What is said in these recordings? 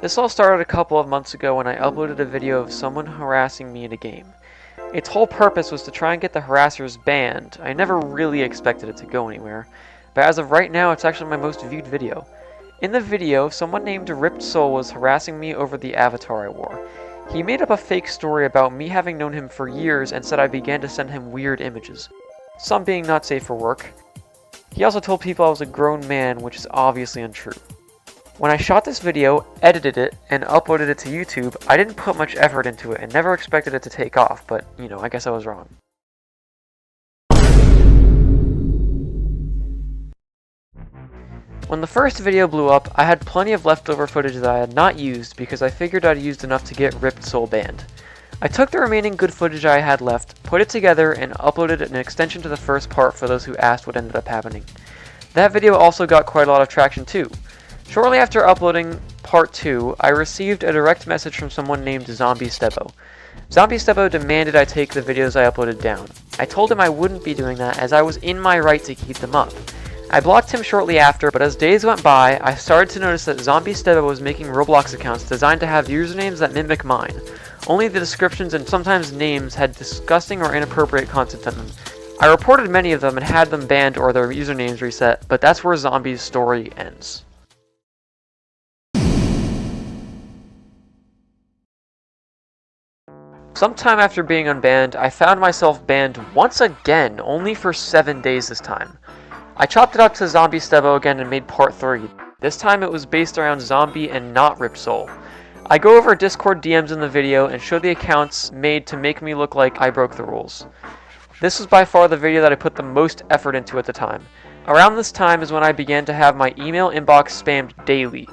This all started a couple of months ago when I uploaded a video of someone harassing me in a game. Its whole purpose was to try and get the harassers banned. I never really expected it to go anywhere, but as of right now it's actually my most viewed video. In the video, someone named Ripped Soul was harassing me over the avatar I wore. He made up a fake story about me having known him for years and said I began to send him weird images, some being not safe for work. He also told people I was a grown man, which is obviously untrue. When I shot this video, edited it, and uploaded it to YouTube, I didn't put much effort into it and never expected it to take off, but, I guess I was wrong. When the first video blew up, I had plenty of leftover footage that I had not used because I figured I'd used enough to get Ripped Soul banned. I took the remaining good footage I had left, put it together, and uploaded an extension to the first part for those who asked what ended up happening. That video also got quite a lot of traction too. Shortly after uploading part 2, I received a direct message from someone named Zombie Stebo. Zombie Stebo demanded I take the videos I uploaded down. I told him I wouldn't be doing that as I was in my right to keep them up. I blocked him shortly after, but as days went by, I started to notice that Zombie Stebo was making Roblox accounts designed to have usernames that mimic mine. Only the descriptions and sometimes names had disgusting or inappropriate content in them. I reported many of them and had them banned or their usernames reset, but that's where Zombie's story ends. Sometime after being unbanned, I found myself banned once again, only for 7 days this time. I chopped it up to Zombie Stebo again and made part 3. This time it was based around Zombie and not Ripped Soul. I go over Discord DMs in the video and show the accounts made to make me look like I broke the rules. This was by far the video that I put the most effort into at the time. Around this time is when I began to have my email inbox spammed daily.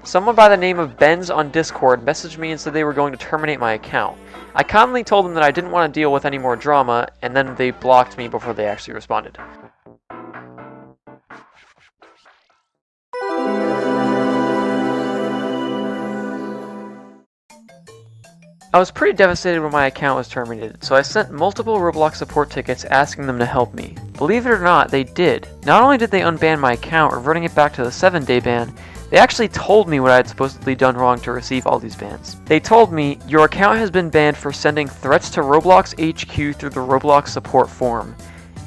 Someone by the name of Benz on Discord messaged me and said they were going to terminate my account. I calmly told them that I didn't want to deal with any more drama, and then they blocked me before they actually responded. I was pretty devastated when my account was terminated, so I sent multiple Roblox support tickets asking them to help me. Believe it or not, they did. Not only did they unban my account, reverting it back to the 7-day ban, they actually told me what I had supposedly done wrong to receive all these bans. They told me, your account has been banned for sending threats to Roblox HQ through the Roblox support forum.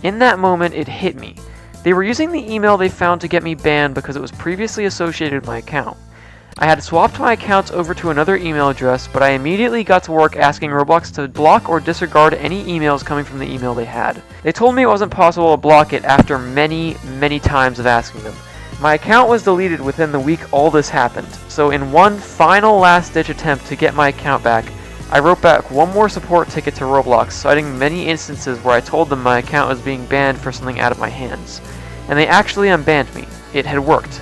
In that moment, it hit me. They were using the email they found to get me banned because it was previously associated with my account. I had swapped my accounts over to another email address, but I immediately got to work asking Roblox to block or disregard any emails coming from the email they had. They told me it wasn't possible to block it after many times of asking them. My account was deleted within the week all this happened, so in one final last-ditch attempt to get my account back, I wrote back one more support ticket to Roblox, citing many instances where I told them my account was being banned for something out of my hands. And they actually unbanned me. It had worked.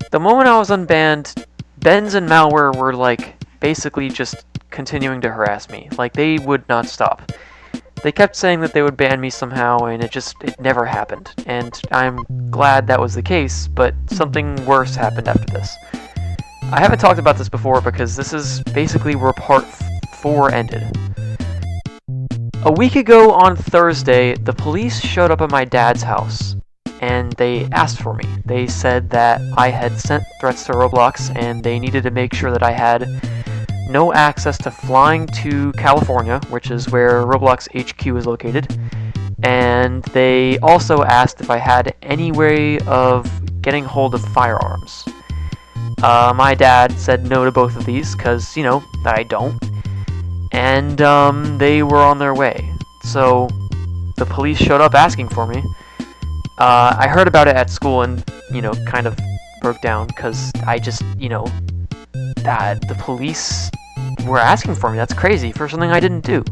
The moment I was unbanned, Benz and Malware were basically just continuing to harass me. They would not stop. They kept saying that they would ban me somehow, and it never happened. And I'm glad that was the case, but something worse happened after this. I haven't talked about this before because this is basically where part 4 ended. A week ago on Thursday, the police showed up at my dad's house. And they asked for me. They said that I had sent threats to Roblox and they needed to make sure that I had no access to flying to California, which is where Roblox HQ is located. And they also asked if I had any way of getting hold of firearms. My dad said no to both of these because, that I don't. And they were on their way. So the police showed up asking for me. I heard about it at school and, kind of broke down because I just, that the police were asking for me. That's crazy for something I didn't do.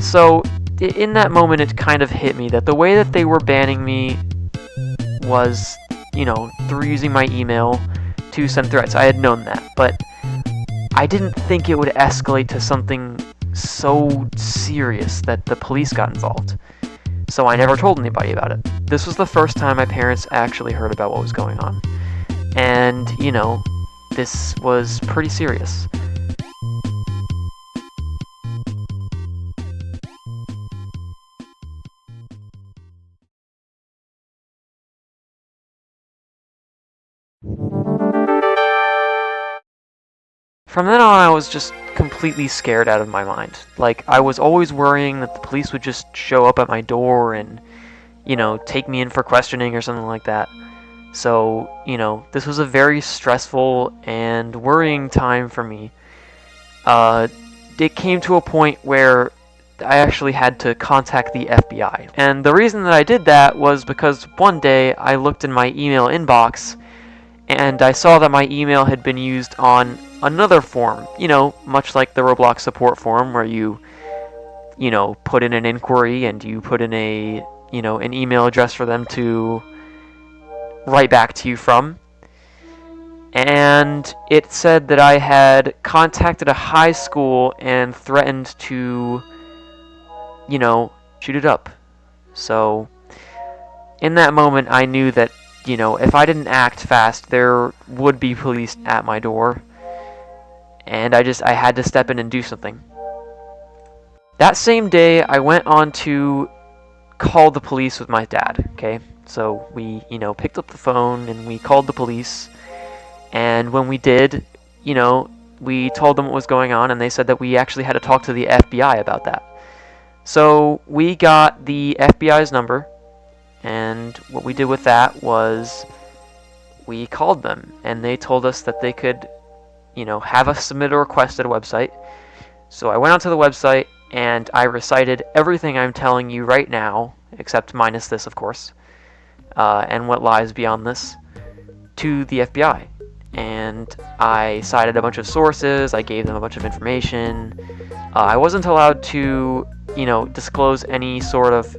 So in that moment, it kind of hit me that the way that they were banning me was, through using my email to send threats. I had known that, but I didn't think it would escalate to something so serious that the police got involved. So I never told anybody about it. This was the first time my parents actually heard about what was going on. And, this was pretty serious. From then on, I was just completely scared out of my mind. Like, I was always worrying that the police would just show up at my door and, take me in for questioning or something like that. So, this was a very stressful and worrying time for me. It came to a point where I actually had to contact the FBI. And the reason that I did that was because one day I looked in my email inbox and I saw that my email had been used on another form, much like the Roblox support form where you put in an inquiry and you put in an email address for them to write back to you from. And it said that I had contacted a high school and threatened to, shoot it up. So, in that moment, I knew that, if I didn't act fast, there would be police at my door. And I had to step in and do something. That same day, I went on to call the police with my dad, okay? So we, picked up the phone and we called the police. And when we did, we told them what was going on, and they said that we actually had to talk to the FBI about that. So we got the FBI's number, and what we did with that was we called them, and they told us that they could, have us submit a request at a website. So I went onto the website, and I recited everything I'm telling you right now, except minus this, of course, and what lies beyond this, to the FBI. And I cited a bunch of sources, I gave them a bunch of information. I wasn't allowed to, disclose any sort of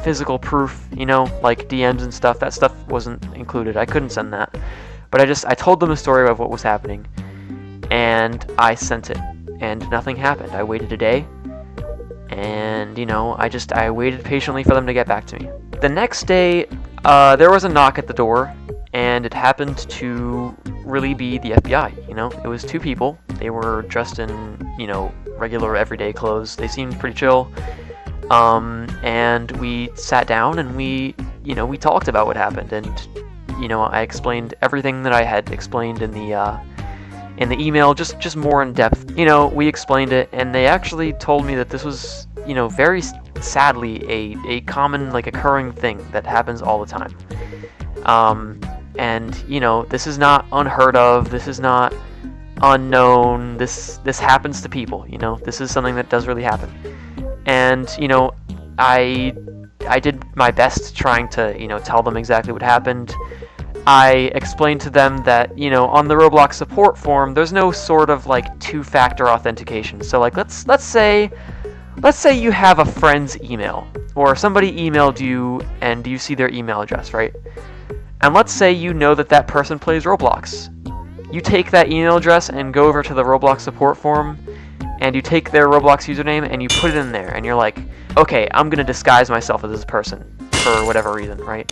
physical proof, like DMs and stuff. That stuff wasn't included. I couldn't send that. But I told them the story of what was happening, and I sent it, and nothing happened. I waited a day, and, I waited patiently for them to get back to me. The next day, there was a knock at the door, and it happened to really be the FBI. It was two people. They were dressed in, regular everyday clothes. They seemed pretty chill. And we sat down and we talked about what happened, and, I explained everything that I had explained in the email, just more in depth. We explained it, and they actually told me that this was, very sadly a common, occurring thing that happens all the time. And, this is not unheard of, this is not unknown, this happens to people, this is something that does really happen. And, I did my best trying to, tell them exactly what happened. I explained to them that, on the Roblox support form, there's no sort of, two-factor authentication. So, let's say you have a friend's email, or somebody emailed you and you see their email address, right? And let's say you know that person plays Roblox. You take that email address and go over to the Roblox support forum, and you take their Roblox username and you put it in there, and you're like, okay, I'm gonna disguise myself as this person for whatever reason, right?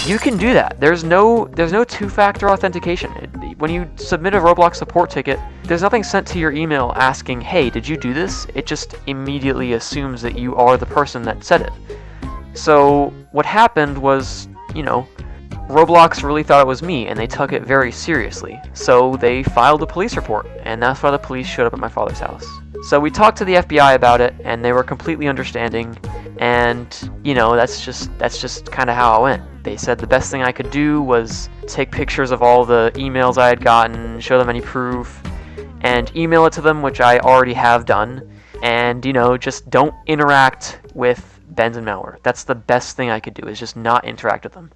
You can do that. There's no two-factor authentication. When you submit a Roblox support ticket, there's nothing sent to your email asking, hey, did you do this? It just immediately assumes that you are the person that said it. So what happened was, Roblox really thought it was me, and they took it very seriously. So they filed a police report, and that's why the police showed up at my father's house. So we talked to the FBI about it, and they were completely understanding, and, that's just kind of how it went. They said the best thing I could do was take pictures of all the emails I had gotten, show them any proof, and email it to them, which I already have done, and, just don't interact with Benz and malware. That's the best thing I could do, is just not interact with them.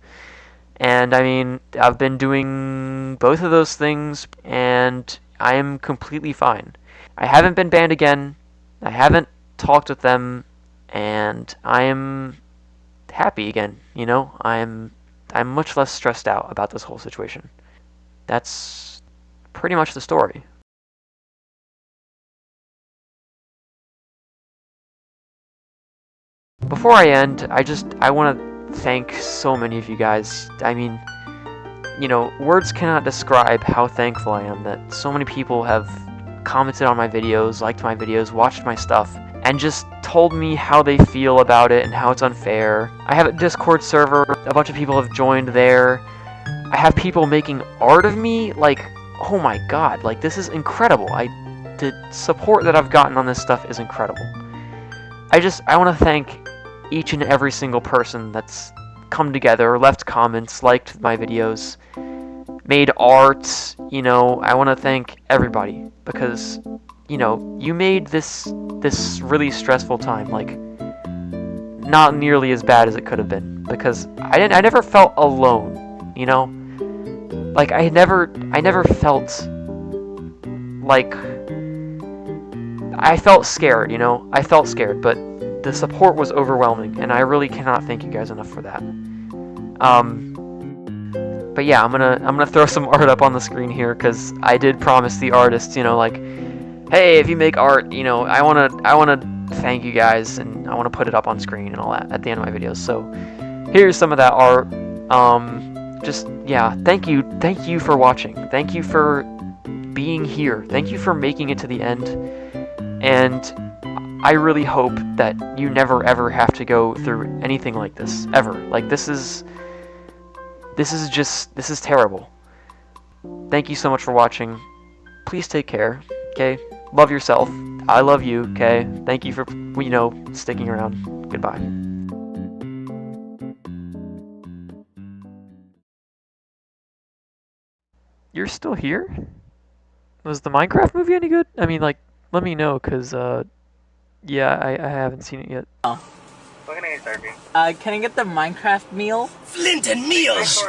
And I've been doing both of those things, and I am completely fine. I haven't been banned again, I haven't talked with them, and I am happy again, I'm much less stressed out about this whole situation. That's pretty much the story. before I end, I want to thank so many of you guys. I mean, you know, words cannot describe how thankful I am that so many people have commented on my videos, liked my videos, watched my stuff, and just told me how they feel about it and how it's unfair. I have a Discord server, a bunch of people have joined there. I have people making art of me, like, oh my god, like, this is incredible. The support that I've gotten on this stuff is incredible. I want to thank each and every single person that's come together, left comments, liked my videos, made art, you know. I want to thank everybody because, you know, you made this really stressful time, like, not nearly as bad as it could have been, because I never felt alone, you know? Like, I never felt like, I felt scared, you know? I felt scared, but the support was overwhelming, and I really cannot thank you guys enough for that. But yeah, I'm gonna throw some art up on the screen here, because I did promise the artists, you know, like, hey, if you make art, you know, I wanna thank you guys, and I wanna put it up on screen and all that at the end of my videos. So here's some of that art. Just, yeah, thank you for watching. Thank you for being here. Thank you for making it to the end. And I really hope that you never ever have to go through anything like this, ever. Like, this is terrible. Thank you so much for watching. Please take care, okay? Love yourself. I love you, okay? Thank you for, you know, sticking around. Goodbye. You're still here? Was the Minecraft movie any good? I mean, like, let me know, cause, yeah, I haven't seen it yet. Oh. What can I get, Darby? Can I get the Minecraft meal? Flint and meals!